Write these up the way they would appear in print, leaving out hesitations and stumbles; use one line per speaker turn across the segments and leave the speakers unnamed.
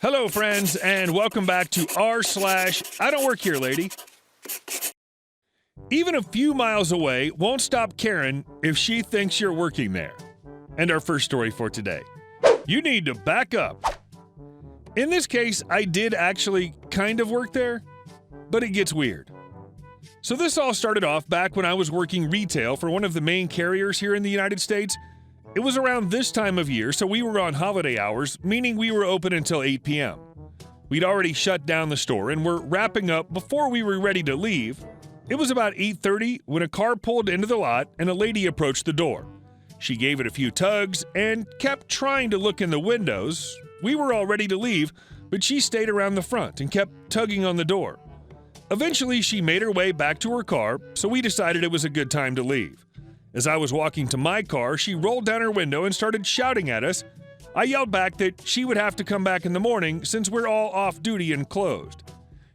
Hello, friends, and welcome back to r/IDontWorkHereLady. Even a few miles away won't stop Karen if she thinks you're working there. And our first story for today. You need to back up. In this case, I did actually kind of work there, but it gets weird. So this all started off back when I was working retail for one of the main carriers here in the United States. It was around this time of year, so we were on holiday hours, meaning we were open until 8 p.m. We'd already shut down the store and were wrapping up before we were ready to leave. It was about 8:30 when a car pulled into the lot and a lady approached the door. She gave it a few tugs and kept trying to look in the windows. We were all ready to leave, but she stayed around the front and kept tugging on the door. Eventually, she made her way back to her car, so we decided it was a good time to leave. As I was walking to my car, she rolled down her window and started shouting at us. I yelled back that she would have to come back in the morning since we're all off duty and closed.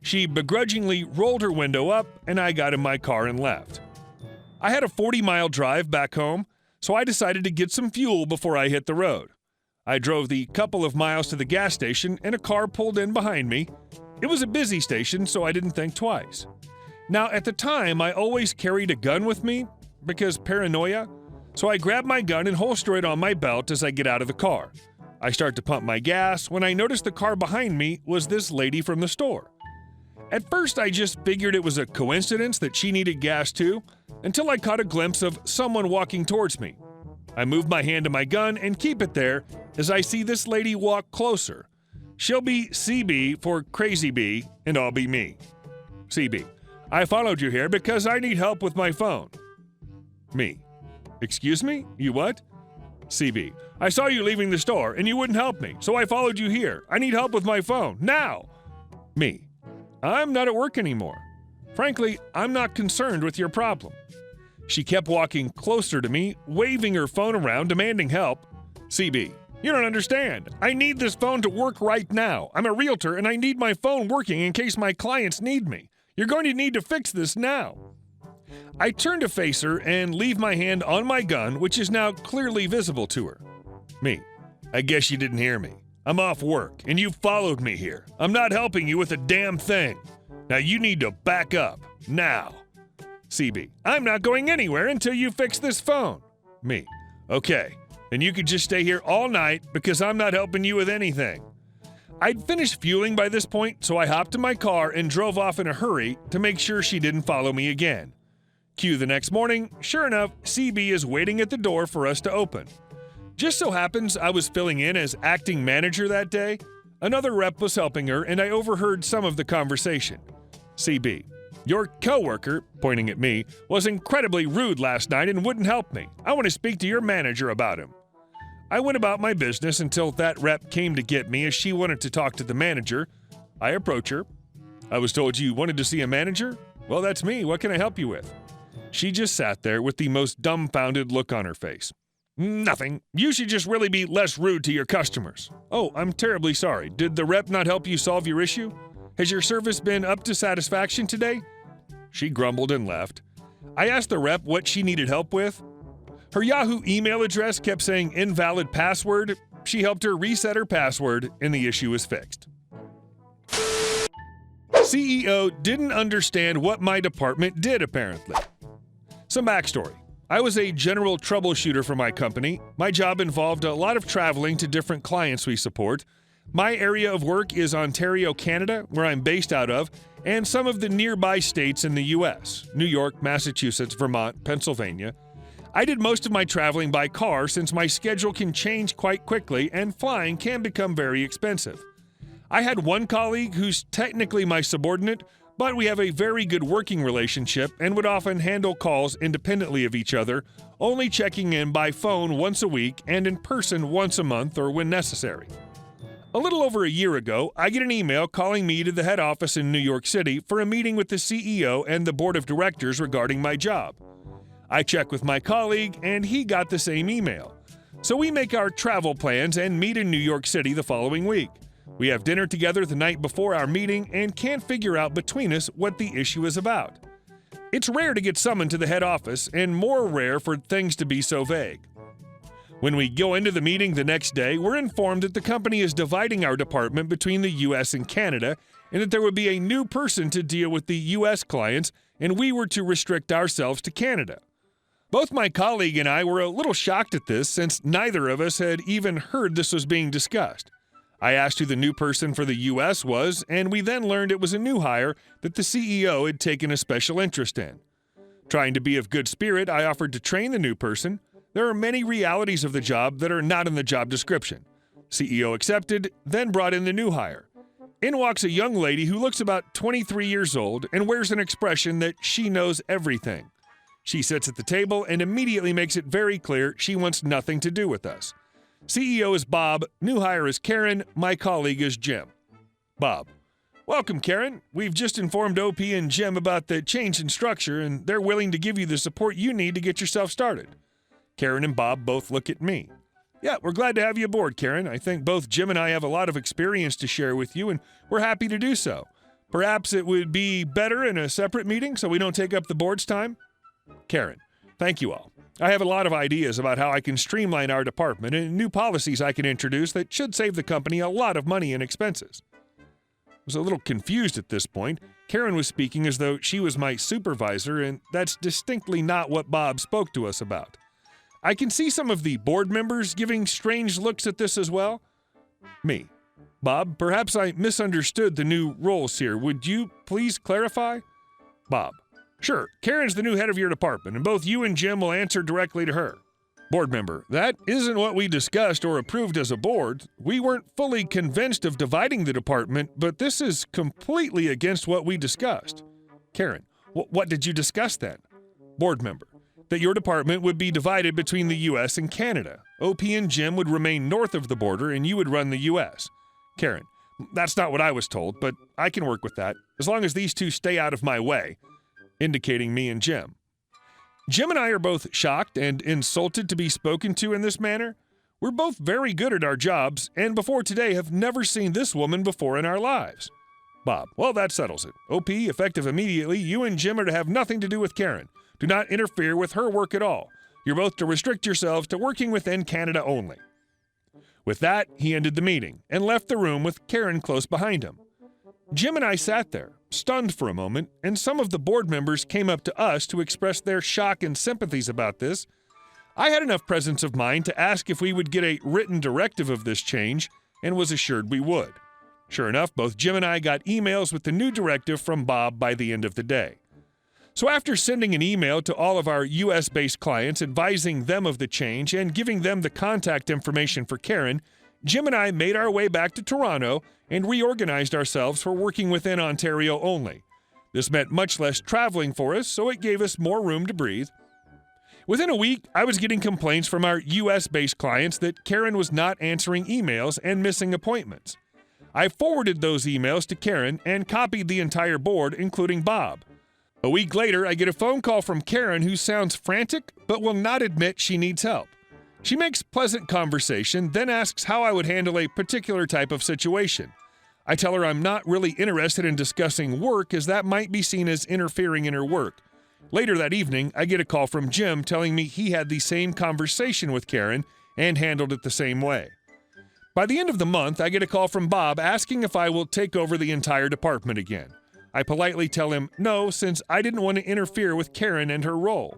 She begrudgingly rolled her window up, and I got in my car and left. I had a 40-mile drive back home, so I decided to get some fuel before I hit the road. I drove the couple of miles to the gas station, and a car pulled in behind me. It was a busy station, so I didn't think twice. Now, at the time, I always carried a gun with me, because paranoia, so I grab my gun and holster it on my belt as I get out of the car. I start to pump my gas when I notice the car behind me was this lady from the store. At first, I just figured it was a coincidence that she needed gas too, until I caught a glimpse of someone walking towards me. I move my hand to my gun and keep it there as I see this lady walk closer. She'll be CB for Crazy Bee, and I'll be me. CB: I followed you here because I need help with my phone. Me: Excuse me? You what? CB: I saw you leaving the store and you wouldn't help me, so I followed you here. I need help with my phone, now! Me: I'm not at work anymore. Frankly, I'm not concerned with your problem. She kept walking closer to me, waving her phone around, demanding help. CB: You don't understand. I need this phone to work right now. I'm a realtor and I need my phone working in case my clients need me. You're going to need to fix this now. I turn to face her and leave my hand on my gun, which is now clearly visible to her. Me: I guess you didn't hear me. I'm off work, and you followed me here. I'm not helping you with a damn thing. Now you need to back up, now. CB: I'm not going anywhere until you fix this phone. Me: Okay, then you could just stay here all night because I'm not helping you with anything. I'd finished fueling by this point, so I hopped in my car and drove off in a hurry to make sure she didn't follow me again. Cue the next morning, sure enough, CB is waiting at the door for us to open. Just so happens I was filling in as acting manager that day. Another rep was helping her, and I overheard some of the conversation. CB: Your coworker, pointing at me, was incredibly rude last night and wouldn't help me. I want to speak to your manager about him. I went about my business until that rep came to get me as she wanted to talk to the manager. I approach her. I was told you wanted to see a manager? Well, that's me. What can I help you with? She just sat there with the most dumbfounded look on her face. Nothing. You should just really be less rude to your customers. Oh, I'm terribly sorry. Did the rep not help you solve your issue? Has your service been up to satisfaction today? She grumbled and left. I asked the rep what she needed help with. Her Yahoo email address kept saying invalid password. She helped her reset her password, and the issue was fixed. CEO didn't understand what my department did, apparently. Some backstory. I was a general troubleshooter for my company. My job involved a lot of traveling to different clients we support. My area of work is Ontario, Canada, where I'm based out of, and some of the nearby states in the U.S., New York, Massachusetts, Vermont, Pennsylvania. I did most of my traveling by car since my schedule can change quite quickly and flying can become very expensive. I had one colleague who's technically my subordinate, but we have a very good working relationship and would often handle calls independently of each other, only checking in by phone once a week and in person once a month or when necessary. A little over a year ago, I get an email calling me to the head office in New York City for a meeting with the CEO and the board of directors regarding my job. I check with my colleague, and he got the same email. So we make our travel plans and meet in New York City the following week. We have dinner together the night before our meeting and can't figure out between us what the issue is about. It's rare to get summoned to the head office, and more rare for things to be so vague. When we go into the meeting the next day, we're informed that the company is dividing our department between the U.S. and Canada, and that there would be a new person to deal with the U.S. clients, and we were to restrict ourselves to Canada. Both my colleague and I were a little shocked at this, since neither of us had even heard this was being discussed. I asked who the new person for the U.S. was, and we then learned it was a new hire that the CEO had taken a special interest in. Trying to be of good spirit, I offered to train the new person. There are many realities of the job that are not in the job description. CEO accepted, then brought in the new hire. In walks a young lady who looks about 23 years old and wears an expression that she knows everything. She sits at the table and immediately makes it very clear she wants nothing to do with us. CEO is Bob, new hire is Karen, my colleague is Jim. Bob: Welcome, Karen. We've just informed OP and Jim about the change in structure, and they're willing to give you the support you need to get yourself started. Karen and Bob both look at me. Yeah, we're glad to have you aboard, Karen. I think both Jim and I have a lot of experience to share with you, and we're happy to do so. Perhaps it would be better in a separate meeting so we don't take up the board's time? Karen: Thank you all. I have a lot of ideas about how I can streamline our department and new policies I can introduce that should save the company a lot of money and expenses. I was a little confused at this point. Karen was speaking as though she was my supervisor, and that's distinctly not what Bob spoke to us about. I can see some of the board members giving strange looks at this as well. Me: Bob, perhaps I misunderstood the new roles here. Would you please clarify? Bob: Sure, Karen's the new head of your department, and both you and Jim will answer directly to her. Board member: That isn't what we discussed or approved as a board. We weren't fully convinced of dividing the department, but this is completely against what we discussed. Karen: What did you discuss then? Board member: That your department would be divided between the U.S. and Canada. OP and Jim would remain north of the border, and you would run the U.S. Karen: That's not what I was told, but I can work with that, as long as these two stay out of my way. Indicating me and Jim. Jim and I are both shocked and insulted to be spoken to in this manner. We're both very good at our jobs, and before today have never seen this woman before in our lives. Bob: Well, that settles it. OP, effective immediately, you and Jim are to have nothing to do with Karen. Do not interfere with her work at all. You're both to restrict yourselves to working within Canada only. With that, he ended the meeting and left the room with Karen close behind him. Jim and I sat there, stunned for a moment, and some of the board members came up to us to express their shock and sympathies about this. I had enough presence of mind to ask if we would get a written directive of this change, and was assured we would. Sure enough, both Jim and I got emails with the new directive from Bob by the end of the day. So after sending an email to all of our U.S.-based clients advising them of the change and giving them the contact information for Karen, Jim and I made our way back to Toronto and reorganized ourselves for working within Ontario only. This meant much less traveling for us, so it gave us more room to breathe. Within a week, I was getting complaints from our U.S.-based clients that Karen was not answering emails and missing appointments. I forwarded those emails to Karen and copied the entire board, including Bob. A week later, I get a phone call from Karen who sounds frantic but will not admit she needs help. She makes pleasant conversation, then asks how I would handle a particular type of situation. I tell her I'm not really interested in discussing work, as that might be seen as interfering in her work. Later that evening, I get a call from Jim telling me he had the same conversation with Karen and handled it the same way. By the end of the month, I get a call from Bob asking if I will take over the entire department again. I politely tell him no, since I didn't want to interfere with Karen and her role.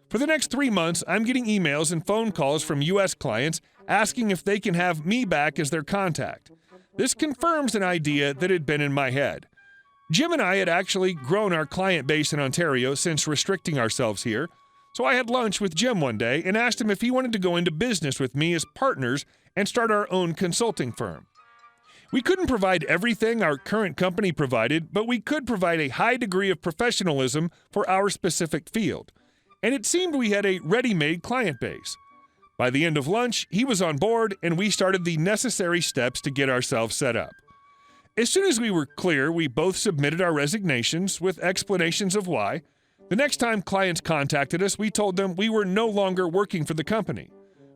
For the next 3 months, I'm getting emails and phone calls from U.S. clients asking if they can have me back as their contact. This confirms an idea that had been in my head. Jim and I had actually grown our client base in Ontario since restricting ourselves here, so I had lunch with Jim one day and asked him if he wanted to go into business with me as partners and start our own consulting firm. We couldn't provide everything our current company provided, but we could provide a high degree of professionalism for our specific field. And it seemed we had a ready-made client base. By the end of lunch, he was on board, and we started the necessary steps to get ourselves set up. As soon as we were clear, we both submitted our resignations with explanations of why. The next time clients contacted us, we told them we were no longer working for the company.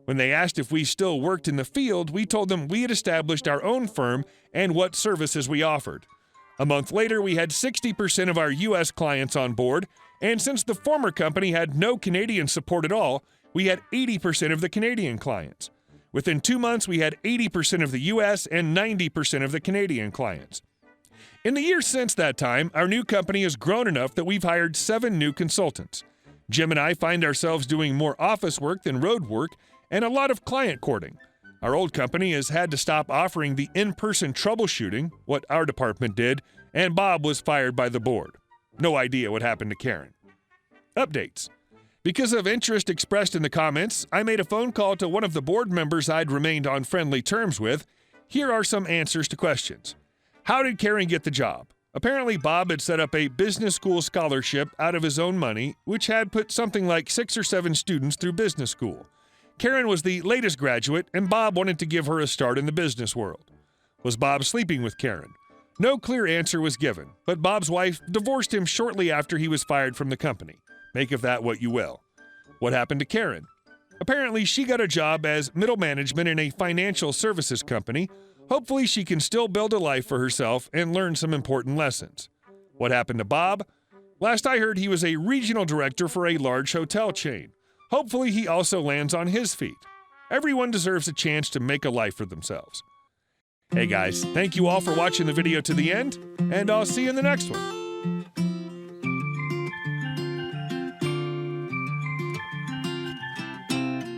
When they asked if we still worked in the field, we told them we had established our own firm and what services we offered. A month later, we had 60% of our U.S. clients on board, and since the former company had no Canadian support at all, we had 80% of the Canadian clients. Within 2 months, we had 80% of the US and 90% of the Canadian clients. In the years since that time, our new company has grown enough that we've hired 7 new consultants. Jim and I find ourselves doing more office work than road work and a lot of client courting. Our old company has had to stop offering the in-person troubleshooting, what our department did, and Bob was fired by the board. No idea what happened to Karen. Updates. Because of interest expressed in the comments, I made a phone call to one of the board members I'd remained on friendly terms with. Here are some answers to questions. How did Karen get the job? Apparently, Bob had set up a business school scholarship out of his own money, which had put something like 6 or 7 students through business school. Karen was the latest graduate, and Bob wanted to give her a start in the business world. Was Bob sleeping with Karen? No clear answer was given, but Bob's wife divorced him shortly after he was fired from the company. Make of that what you will. What happened to Karen? Apparently, she got a job as middle management in a financial services company. Hopefully, she can still build a life for herself and learn some important lessons. What happened to Bob? Last I heard, he was a regional director for a large hotel chain. Hopefully, he also lands on his feet. Everyone deserves a chance to make a life for themselves. Hey guys, thank you all for watching the video to the end, and I'll see you in the next one.